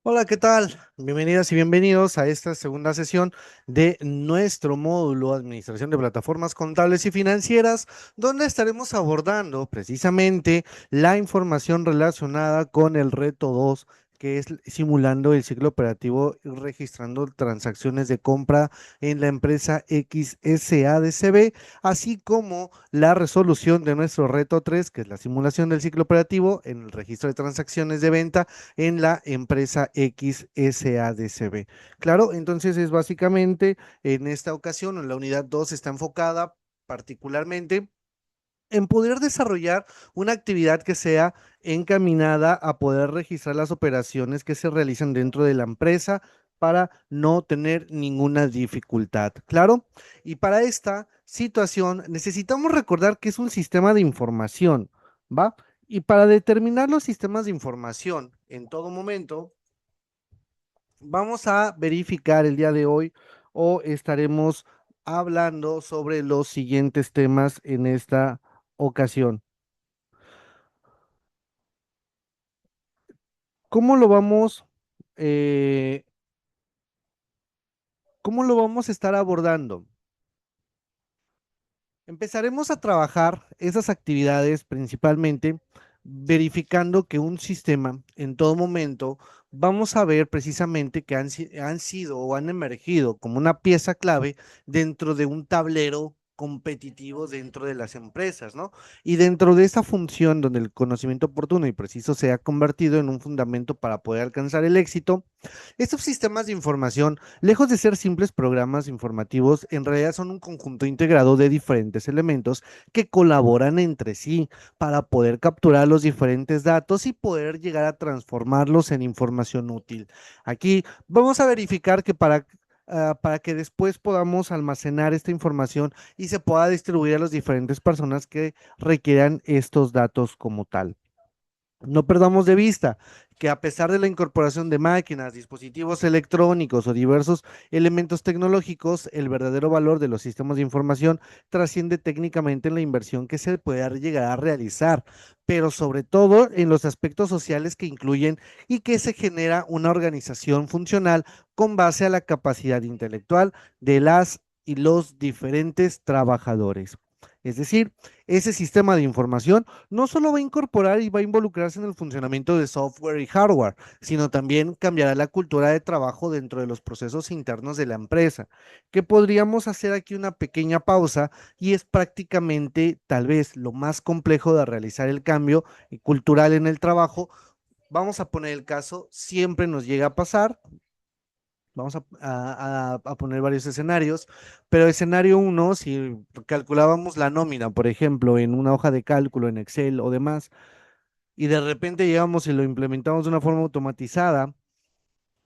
Hola, ¿qué tal? Bienvenidas y bienvenidos a esta segunda sesión de nuestro módulo Administración de Plataformas Contables y Financieras, donde estaremos abordando precisamente la información relacionada con el reto 2, que es simulando el ciclo operativo y registrando transacciones de compra en la empresa XSADCB, así como la resolución de nuestro reto 3, que es la simulación del ciclo operativo en el registro de transacciones de venta en la empresa XSADCB. Claro, entonces es básicamente en esta ocasión, en la unidad 2 está enfocada particularmente en poder desarrollar una actividad que sea encaminada a poder registrar las operaciones que se realizan dentro de la empresa para no tener ninguna dificultad. Claro, y para esta situación necesitamos recordar que es un sistema de información, ¿va? Y para determinar los sistemas de información en todo momento, vamos a verificar el día de hoy o estaremos hablando sobre los siguientes temas en esta ocasión. ¿Cómo lo vamos, eh, cómo lo vamos a estar abordando? Empezaremos a trabajar esas actividades principalmente verificando que un sistema en todo momento vamos a ver precisamente que han sido o han emergido como una pieza clave dentro de un tablero competitivo dentro de las empresas, ¿no? Y dentro de esa función donde el conocimiento oportuno y preciso se ha convertido en un fundamento para poder alcanzar el éxito, estos sistemas de información, lejos de ser simples programas informativos, en realidad son un conjunto integrado de diferentes elementos que colaboran entre sí para poder capturar los diferentes datos y poder llegar a transformarlos en información útil. Aquí vamos a verificar que para que después podamos almacenar esta información y se pueda distribuir a las diferentes personas que requieran estos datos como tal. No perdamos de vista que a pesar de la incorporación de máquinas, dispositivos electrónicos o diversos elementos tecnológicos, el verdadero valor de los sistemas de información trasciende técnicamente en la inversión que se puede llegar a realizar, pero sobre todo en los aspectos sociales que incluyen y que se genera una organización funcional con base a la capacidad intelectual de las y los diferentes trabajadores. Es decir, ese sistema de información no solo va a incorporar y va a involucrarse en el funcionamiento de software y hardware, sino también cambiará la cultura de trabajo dentro de los procesos internos de la empresa, que podríamos hacer aquí una pequeña pausa y es prácticamente tal vez lo más complejo de realizar el cambio cultural en el trabajo. Vamos a poner el caso, siempre nos llega a pasar. Vamos a poner varios escenarios, pero escenario uno, si calculábamos la nómina, por ejemplo, en una hoja de cálculo, en Excel o demás, y de repente llegamos y lo implementamos de una forma automatizada,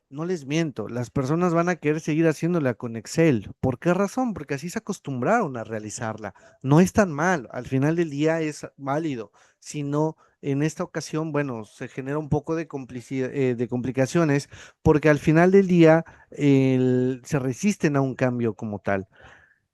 no les miento, las personas van a querer seguir haciéndola con Excel. ¿Por qué razón? Porque así se acostumbraron a realizarla. No es tan mal, al final del día es válido, sino en esta ocasión, bueno, se genera un poco de de complicaciones porque al final del día se resisten a un cambio como tal.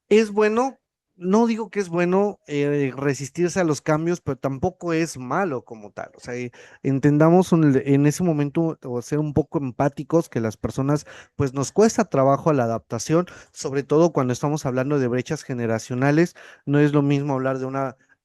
Es bueno, no digo que es bueno resistirse a los cambios, pero tampoco es malo como tal. O sea, entendamos en ese momento o ser un poco empáticos que las personas, pues nos cuesta trabajo la adaptación, sobre todo cuando estamos hablando de brechas generacionales. No es lo mismo hablar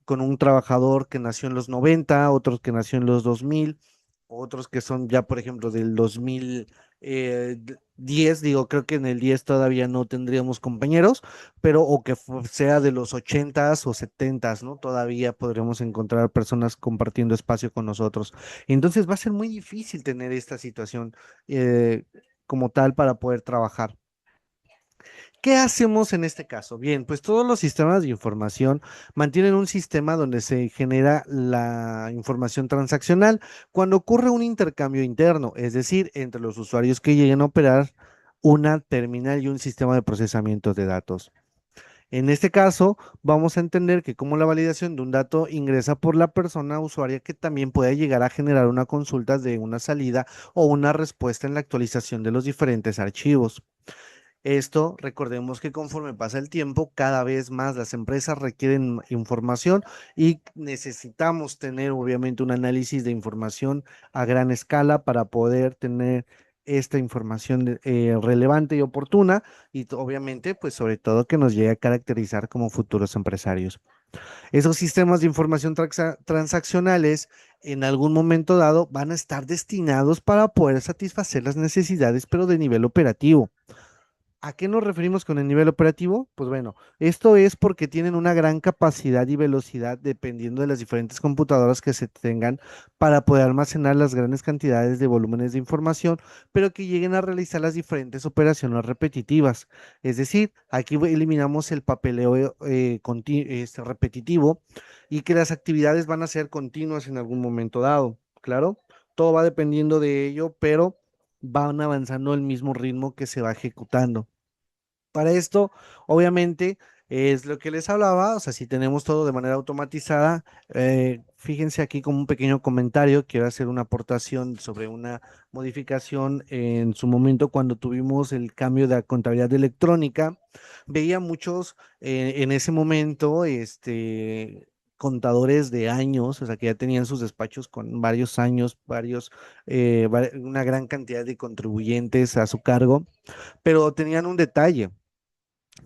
con un trabajador que nació en los 90, otros que nació en los 2000, otros que son ya, por ejemplo, del 2010, digo, creo que en el 10 todavía no tendríamos compañeros, pero o que sea de los 80s o 70s, ¿no? Todavía podremos encontrar personas compartiendo espacio con nosotros. Entonces va a ser muy difícil tener esta situación eh, como tal para poder trabajar. ¿Qué hacemos en este caso? Bien, pues todos los sistemas de información mantienen un sistema donde se genera la información transaccional cuando ocurre un intercambio interno, es decir, entre los usuarios que lleguen a operar una terminal y un sistema de procesamiento de datos. En este caso, vamos a entender que como la validación de un dato ingresa por la persona usuaria que también puede llegar a generar una consulta de una salida o una respuesta en la actualización de los diferentes archivos. Esto, recordemos que conforme pasa el tiempo, cada vez más las empresas requieren información y necesitamos tener obviamente un análisis de información a gran escala para poder tener esta información relevante y oportuna y obviamente, pues sobre todo que nos llegue a caracterizar como futuros empresarios. Esos sistemas de información transaccionales en algún momento dado van a estar destinados para poder satisfacer las necesidades, pero de nivel operativo. ¿A qué nos referimos con el nivel operativo? Pues bueno, esto es porque tienen una gran capacidad y velocidad dependiendo de las diferentes computadoras que se tengan para poder almacenar las grandes cantidades de volúmenes de información, pero que lleguen a realizar las diferentes operaciones repetitivas. Es decir, aquí eliminamos el papeleo repetitivo y que las actividades van a ser continuas en algún momento dado. Claro, todo va dependiendo de ello, pero van avanzando al mismo ritmo que se va ejecutando. Para esto, obviamente, es lo que les hablaba, o sea, si tenemos todo de manera automatizada, fíjense aquí como un pequeño comentario, quiero hacer una aportación sobre una modificación en su momento cuando tuvimos el cambio de la contabilidad electrónica, veía muchos en ese momento, contadores de años, o sea, que ya tenían sus despachos con varios años, una gran cantidad de contribuyentes a su cargo, pero tenían un detalle.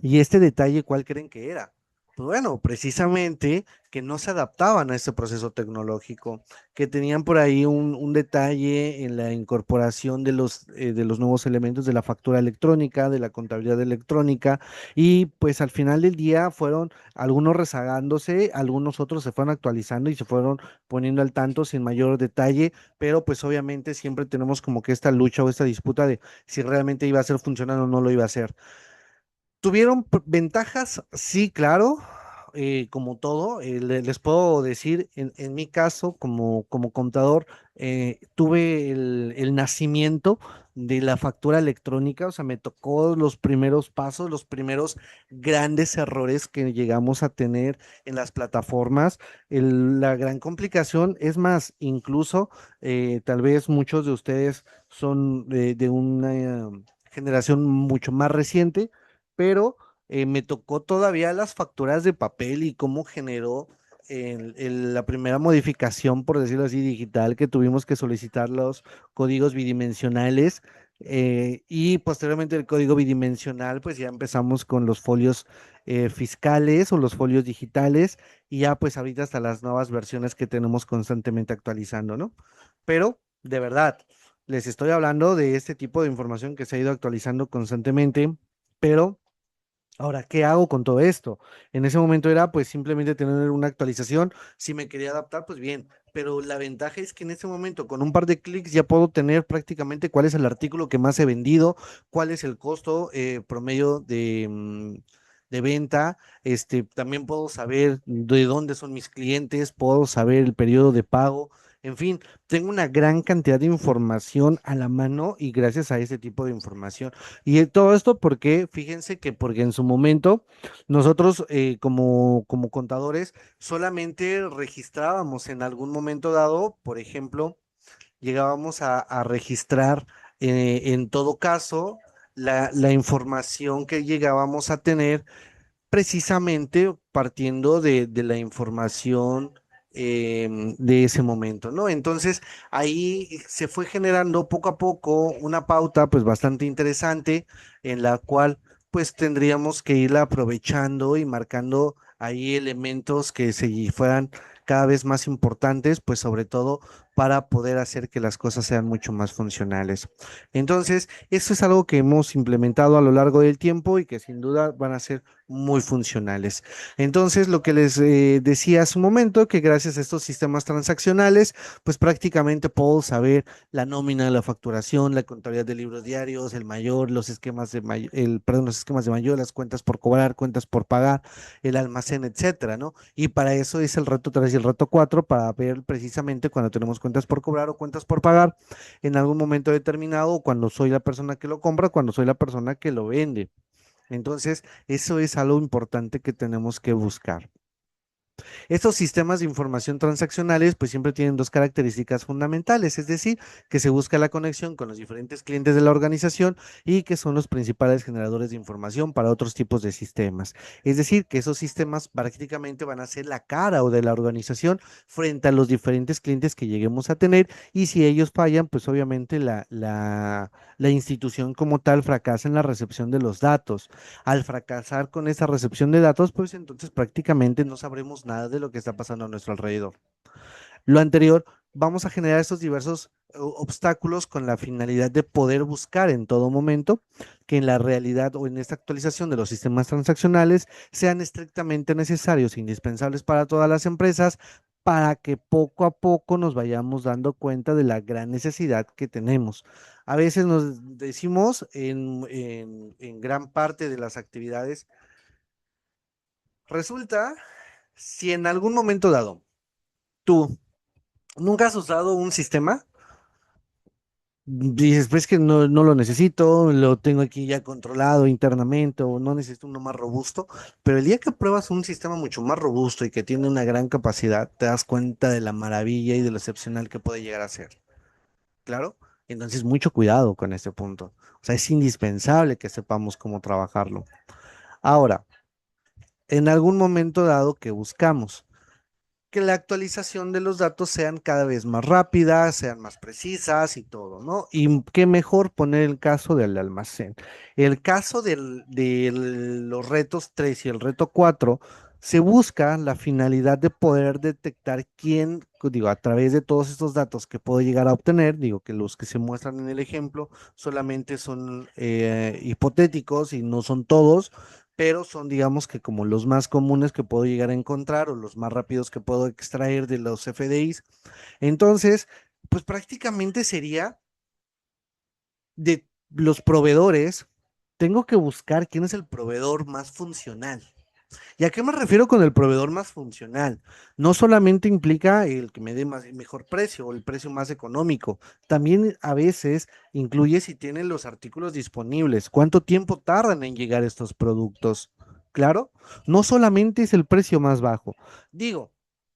¿Y este detalle cuál creen que era? Pues bueno, precisamente que no se adaptaban a este proceso tecnológico, que tenían por ahí un detalle en la incorporación de los nuevos elementos de la factura electrónica, de la contabilidad electrónica, y pues al final del día fueron algunos rezagándose, algunos otros se fueron actualizando y se fueron poniendo al tanto sin mayor detalle, pero pues obviamente siempre tenemos como que esta lucha o esta disputa de si realmente iba a ser funcional o no lo iba a hacer. ¿Tuvieron ventajas? Sí, claro, como todo. Les puedo decir, en mi caso, como contador, tuve el nacimiento de la factura electrónica, o sea, me tocó los primeros pasos, los primeros grandes errores que llegamos a tener en las plataformas. La gran complicación, es más, incluso tal vez muchos de ustedes son de una generación mucho más reciente, pero me tocó todavía las facturas de papel y cómo generó la primera modificación, por decirlo así, digital, que tuvimos que solicitar los códigos bidimensionales, y posteriormente el código bidimensional, pues ya empezamos con los folios fiscales o los folios digitales y ya pues ahorita hasta las nuevas versiones que tenemos constantemente actualizando, ¿no? Pero de verdad, les estoy hablando de este tipo de información que se ha ido actualizando constantemente, pero ahora, ¿qué hago con todo esto? En ese momento era pues simplemente tener una actualización. Si me quería adaptar, pues bien. Pero la ventaja es que en ese momento, con un par de clics, ya puedo tener prácticamente cuál es el artículo que más he vendido, cuál es el costo promedio de venta. También puedo saber de dónde son mis clientes, puedo saber el periodo de pago. En fin, tengo una gran cantidad de información a la mano y gracias a ese tipo de información. Y todo esto porque, fíjense que porque en su momento nosotros como contadores solamente registrábamos en algún momento dado, por ejemplo, llegábamos a registrar en todo caso la información que llegábamos a tener precisamente partiendo de la información de ese momento, ¿no? Entonces, ahí se fue generando poco a poco una pauta pues bastante interesante en la cual pues tendríamos que irla aprovechando y marcando ahí elementos que se fueran cada vez más importantes, pues sobre todo para poder hacer que las cosas sean mucho más funcionales. Entonces, eso es algo que hemos implementado a lo largo del tiempo y que sin duda van a ser muy funcionales. Entonces, lo que les decía hace un momento, que gracias a estos sistemas transaccionales, pues prácticamente puedo saber la nómina, la facturación, la contabilidad de libros diarios, el mayor, los esquemas perdón, los esquemas de mayor, las cuentas por cobrar, cuentas por pagar, el almacén, etcétera, ¿no? Y para eso es el reto 3 y el reto 4 para ver precisamente cuando tenemos cuentas por cobrar o cuentas por pagar en algún momento determinado, o cuando soy la persona que lo compra, cuando soy la persona que lo vende. Entonces, eso es algo importante que tenemos que buscar. Estos sistemas de información transaccionales pues siempre tienen dos características fundamentales, es decir, que se busca la conexión con los diferentes clientes de la organización y que son los principales generadores de información para otros tipos de sistemas. Es decir, que esos sistemas prácticamente van a ser la cara o de la organización frente a los diferentes clientes que lleguemos a tener y si ellos fallan, pues obviamente la institución como tal fracasa en la recepción de los datos. Al fracasar con esa recepción de datos, pues entonces prácticamente no sabremos nada de lo que está pasando a nuestro alrededor. Lo anterior, vamos a generar estos diversos obstáculos con la finalidad de poder buscar en todo momento que en la realidad o en esta actualización de los sistemas transaccionales sean estrictamente necesarios e indispensables para todas las empresas para que poco a poco nos vayamos dando cuenta de la gran necesidad que tenemos. A veces nos decimos en gran parte de las actividades, resulta, si en algún momento dado tú nunca has usado un sistema, dices, pues que no lo necesito, lo tengo aquí ya controlado internamente o no necesito uno más robusto, pero el día que pruebas un sistema mucho más robusto y que tiene una gran capacidad, te das cuenta de la maravilla y de lo excepcional que puede llegar a ser. Claro, entonces mucho cuidado con este punto. O sea, es indispensable que sepamos cómo trabajarlo. Ahora, en algún momento dado que buscamos que la actualización de los datos sean cada vez más rápidas, sean más precisas y todo, ¿no? Y qué mejor poner el caso del almacén. El caso de los retos 3 y el reto 4 se busca la finalidad de poder detectar quién, digo, a través de todos estos datos que puedo llegar a obtener, digo que los que se muestran en el ejemplo solamente son hipotéticos y no son todos, pero son, digamos que como los más comunes que puedo llegar a encontrar o los más rápidos que puedo extraer de los FDIs. Entonces, pues prácticamente sería de los proveedores, tengo que buscar quién es el proveedor más funcional. ¿Y a qué me refiero con el proveedor más funcional? No solamente implica el que me dé mejor precio o el precio más económico, también a veces incluye si tienen los artículos disponibles, cuánto tiempo tardan en llegar estos productos. Claro, no solamente es el precio más bajo. Digo,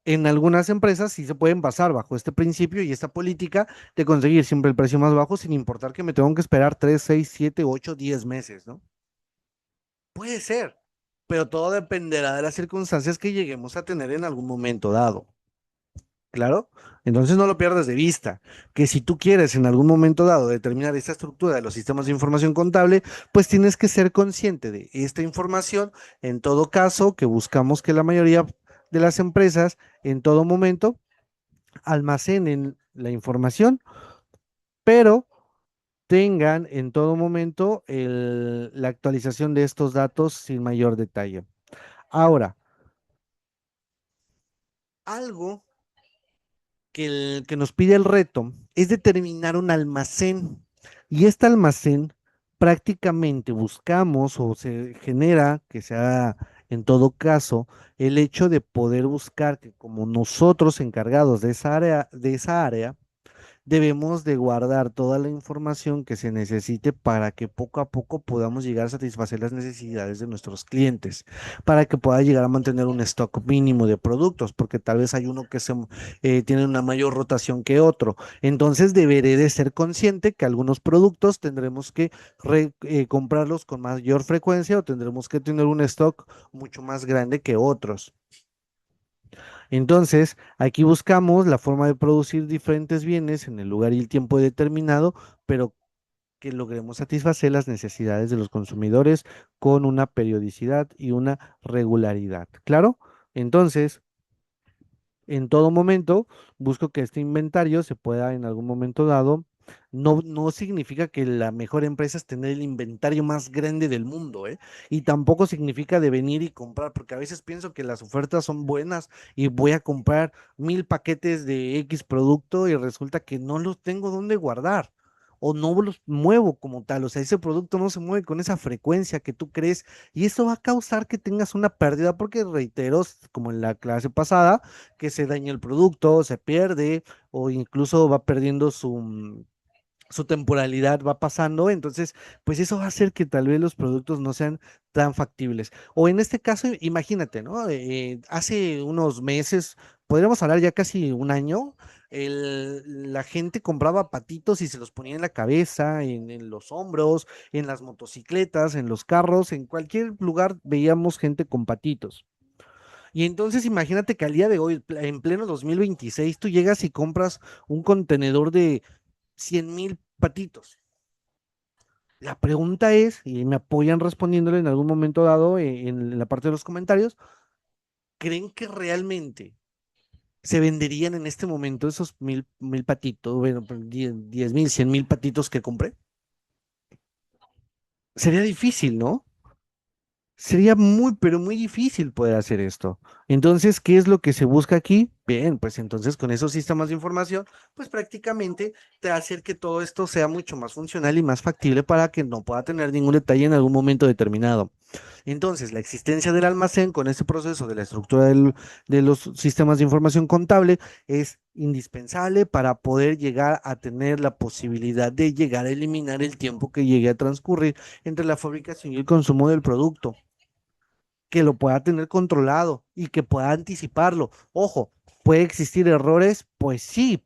en algunas empresas sí se pueden basar bajo este principio y esta política de conseguir siempre el precio más bajo sin importar que me tengo que esperar 3, 6, 7, 8, 10 meses, ¿no? Puede ser, pero todo dependerá de las circunstancias que lleguemos a tener en algún momento dado. Claro, entonces no lo pierdas de vista, que si tú quieres en algún momento dado determinar esta estructura de los sistemas de información contable, pues tienes que ser consciente de esta información. En todo caso, que buscamos que la mayoría de las empresas en todo momento almacenen la información, pero tengan en todo momento la actualización de estos datos sin mayor detalle. Ahora, algo que nos pide el reto es determinar un almacén. Y este almacén prácticamente buscamos o se genera que sea en todo caso el hecho de poder buscar que como nosotros encargados de esa área debemos de guardar toda la información que se necesite para que poco a poco podamos llegar a satisfacer las necesidades de nuestros clientes, para que pueda llegar a mantener un stock mínimo de productos, porque tal vez hay uno que tiene una mayor rotación que otro. Entonces deberé de ser consciente que algunos productos tendremos que comprarlos con mayor frecuencia o tendremos que tener un stock mucho más grande que otros. Entonces, aquí buscamos la forma de producir diferentes bienes en el lugar y el tiempo determinado, pero que logremos satisfacer las necesidades de los consumidores con una periodicidad y una regularidad. ¿Claro? Entonces, en todo momento busco que este inventario se pueda en algún momento dado. No significa que la mejor empresa es tener el inventario más grande del mundo, ¿eh? Y tampoco significa de venir y comprar, porque a veces pienso que las ofertas son buenas y voy a comprar 1000 paquetes de X producto y resulta que no los tengo dónde guardar o no los muevo como tal. O sea, ese producto no se mueve con esa frecuencia que tú crees y eso va a causar que tengas una pérdida porque reitero, como en la clase pasada, que se daña el producto, se pierde o incluso va perdiendo su temporalidad va pasando, entonces, pues eso va a hacer que tal vez los productos no sean tan factibles. O en este caso, imagínate, ¿no? Hace unos meses, podríamos hablar ya casi un año, la gente compraba patitos y se los ponía en la cabeza, en los hombros, en las motocicletas, en los carros, en cualquier lugar veíamos gente con patitos. Y entonces imagínate que al día de hoy, en pleno 2026, tú llegas y compras un contenedor de 100,000 patitos. La pregunta es, y me apoyan respondiéndole en algún momento dado en la parte de los comentarios, ¿creen que realmente se venderían en este momento esos mil patitos, bueno, pues, 10,000, 100,000 patitos que compré? Sería difícil, ¿no? Sería muy, pero muy difícil poder hacer esto. Entonces, ¿qué es lo que se busca aquí? Bien, pues entonces con esos sistemas de información, pues prácticamente te hacer que todo esto sea mucho más funcional y más factible para que no pueda tener ningún detalle en algún momento determinado. Entonces, la existencia del almacén con este proceso de la estructura de los sistemas de información contable es indispensable para poder llegar a tener la posibilidad de llegar a eliminar el tiempo que llegue a transcurrir entre la fabricación y el consumo del producto, que lo pueda tener controlado y que pueda anticiparlo. Ojo, ¿puede existir errores? Pues sí,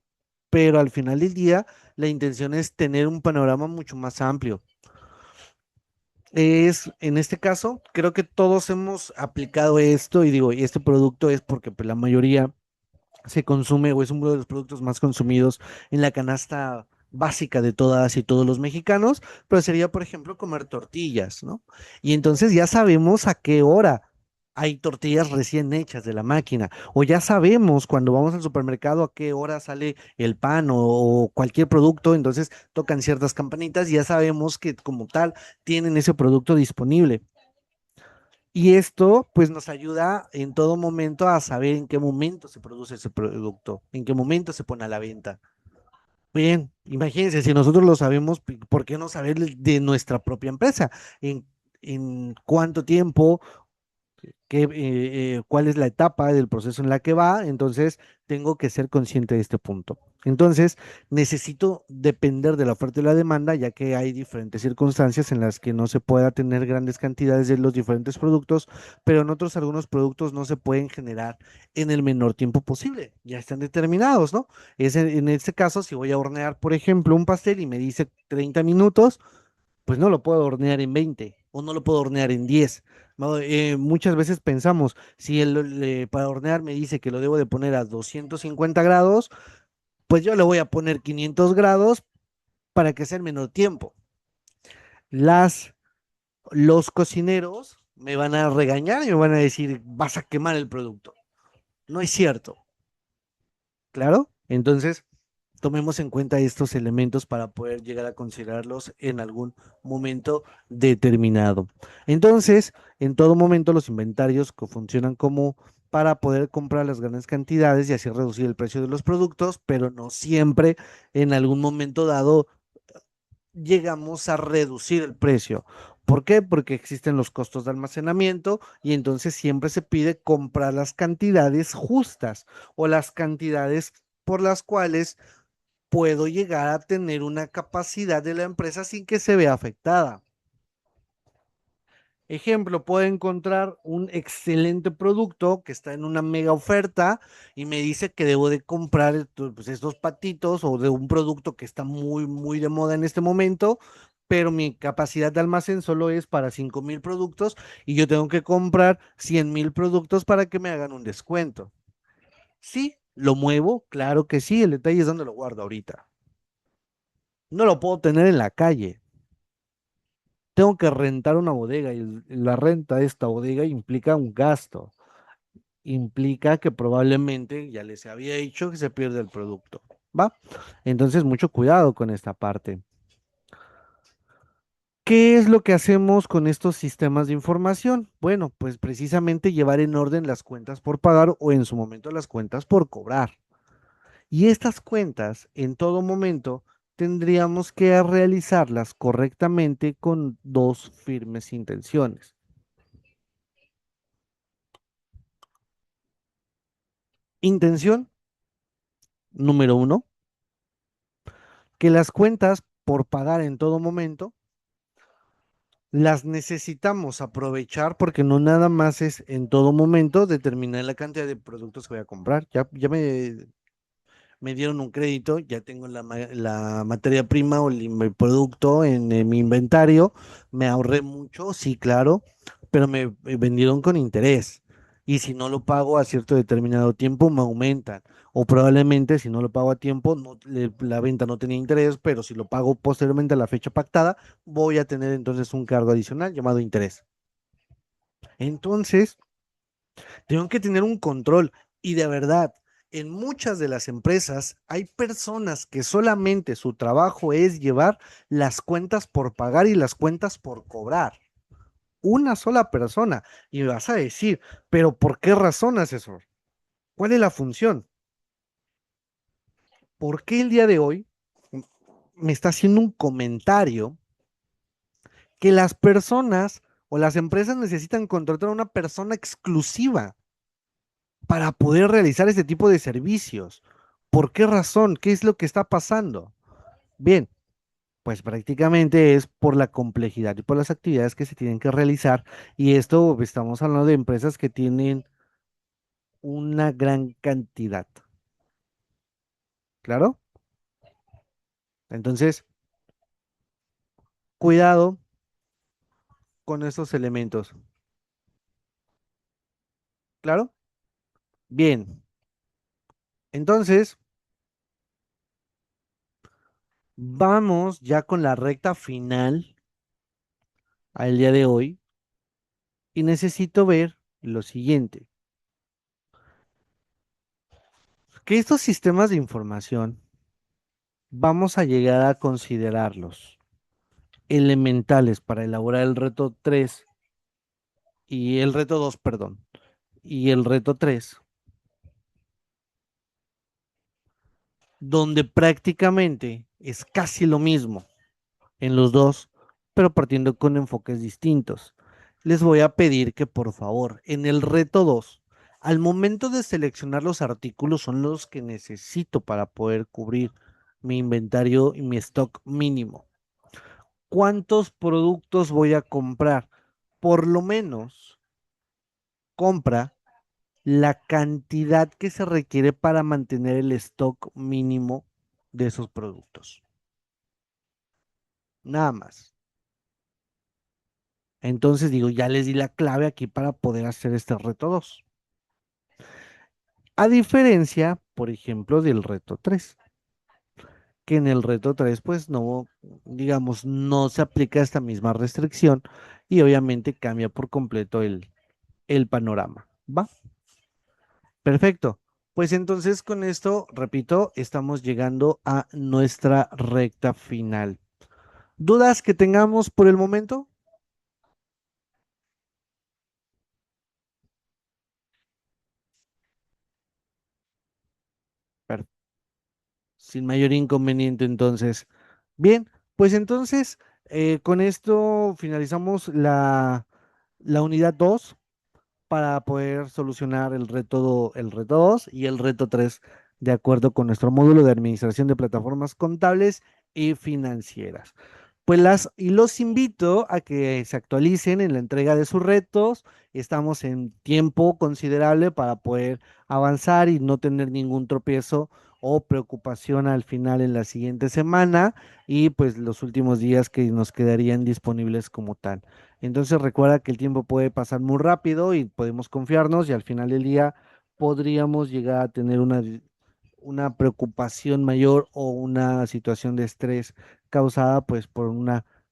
pero al final del día la intención es tener un panorama mucho más amplio. En este caso, creo que todos hemos aplicado esto y digo, y este producto es porque pues, la mayoría se consume o es uno de los productos más consumidos en la canasta básica de todas y todos los mexicanos, pero sería, por ejemplo, comer tortillas, ¿no? Y entonces ya sabemos a qué hora hay tortillas recién hechas de la máquina, o ya sabemos cuando vamos al supermercado a qué hora sale el pan o cualquier producto, entonces tocan ciertas campanitas y ya sabemos que como tal tienen ese producto disponible. Y esto pues nos ayuda en todo momento a saber en qué momento se produce ese producto, en qué momento se pone a la venta. Bien, imagínense, si nosotros lo sabemos, ¿por qué no saber de nuestra propia empresa? En cuánto tiempo, cuál es la etapa del proceso en la que va, entonces tengo que ser consciente de este punto. Entonces, necesito depender de la oferta y la demanda, ya que hay diferentes circunstancias en las que no se pueda tener grandes cantidades de los diferentes productos, pero en otros algunos productos no se pueden generar en el menor tiempo posible, ya están determinados, ¿no? En este caso, si voy a hornear, por ejemplo, un pastel y me dice 30 minutos, pues no lo puedo hornear en 20 o no lo puedo hornear en 10. ¿No? Muchas veces pensamos, si para hornear me dice que lo debo de poner a 250 grados, pues yo le voy a poner 500 grados para que sea el menor tiempo. Las, los cocineros me van a regañar y me van a decir, vas a quemar el producto. No es cierto, claro. Entonces, tomemos en cuenta estos elementos para poder llegar a considerarlos en algún momento determinado. Entonces, en todo momento los inventarios que funcionan como para poder comprar las grandes cantidades y así reducir el precio de los productos, pero no siempre en algún momento dado llegamos a reducir el precio. ¿Por qué? Porque existen los costos de almacenamiento y entonces siempre se pide comprar las cantidades justas o las cantidades por las cuales puedo llegar a tener una capacidad de la empresa sin que se vea afectada. Ejemplo, puedo encontrar un excelente producto que está en una mega oferta y me dice que debo de comprar pues, estos patitos o de un producto que está muy, muy de moda en este momento, pero mi capacidad de almacén solo es para 5,000 productos y yo tengo que comprar 100,000 productos para que me hagan un descuento. Sí, lo muevo, claro que sí, el detalle es dónde lo guardo ahorita. No lo puedo tener en la calle. Tengo que rentar una bodega y la renta de esta bodega implica un gasto, implica que probablemente, ya les había dicho, que se pierde el producto, ¿va? Entonces, mucho cuidado con esta parte. ¿Qué es lo que hacemos con estos sistemas de información? Bueno, pues precisamente llevar en orden las cuentas por pagar o en su momento las cuentas por cobrar. Y estas cuentas, en todo momento, tendríamos que realizarlas correctamente con dos firmes intenciones. Intención número uno, que las cuentas por pagar en todo momento, las necesitamos aprovechar porque no nada más es en todo momento determinar la cantidad de productos que voy a comprar. Ya me dieron un crédito, ya tengo la materia prima o el producto en mi inventario, me ahorré mucho, sí, claro, pero me vendieron con interés. Y si no lo pago a cierto determinado tiempo, me aumentan. O probablemente si no lo pago a tiempo, la venta no tenía interés, pero si lo pago posteriormente a la fecha pactada, voy a tener entonces un cargo adicional llamado interés. Entonces, tengo que tener un control y de verdad, en muchas de las empresas hay personas que solamente su trabajo es llevar las cuentas por pagar y las cuentas por cobrar. Una sola persona. Y me vas a decir, pero ¿por qué razón, asesor? ¿Cuál es la función? ¿Por qué el día de hoy me está haciendo un comentario que las personas o las empresas necesitan contratar a una persona exclusiva para poder realizar este tipo de servicios? ¿Por qué razón? ¿Qué es lo que está pasando? Bien, pues prácticamente es por la complejidad y por las actividades que se tienen que realizar. Y esto estamos hablando de empresas que tienen una gran cantidad. ¿Claro? Entonces, cuidado con estos elementos. ¿Claro? Bien. Entonces, vamos ya con la recta final al día de hoy y necesito ver lo siguiente, que estos sistemas de información vamos a llegar a considerarlos elementales para elaborar el reto 3 y el reto 2, perdón, y el reto 3, donde prácticamente es casi lo mismo en los dos, pero partiendo con enfoques distintos. Les voy a pedir que por favor, en el reto 2, al momento de seleccionar los artículos son los que necesito para poder cubrir mi inventario y mi stock mínimo. ¿Cuántos productos voy a comprar? Por lo menos compra la cantidad que se requiere para mantener el stock mínimo de esos productos. Nada más. Entonces digo, ya les di la clave aquí para poder hacer este reto 2. A diferencia, por ejemplo, del reto 3, que en el reto 3 pues no, digamos, no se aplica esta misma restricción y obviamente cambia por completo el panorama. ¿Va? Perfecto. Pues entonces con esto, repito, estamos llegando a nuestra recta final. ¿Dudas que tengamos por el momento? Per- Sin mayor inconveniente entonces. Bien, pues entonces con esto finalizamos la unidad 2 para poder solucionar el reto 2 y el reto 3 de acuerdo con nuestro módulo de administración de plataformas contables y financieras. Pues y los invito a que se actualicen en la entrega de sus retos. Estamos en tiempo considerable para poder avanzar y no tener ningún tropiezo o preocupación al final en la siguiente semana y pues los últimos días que nos quedarían disponibles como tal. Entonces recuerda que el tiempo puede pasar muy rápido y podemos confiarnos y al final del día podríamos llegar a tener una preocupación mayor o una situación de estrés causada pues por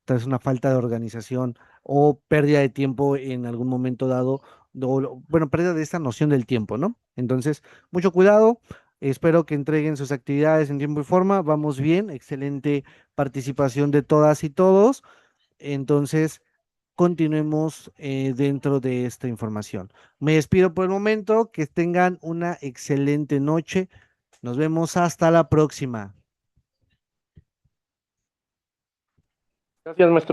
tras una falta de organización o pérdida de tiempo en algún momento dado, bueno, pérdida de esta noción del tiempo, ¿no? Entonces, mucho cuidado, espero que entreguen sus actividades en tiempo y forma, vamos bien, excelente participación de todas y todos, entonces continuemos dentro de esta información. Me despido por el momento, que tengan una excelente noche, nos vemos hasta la próxima. Gracias, maestro.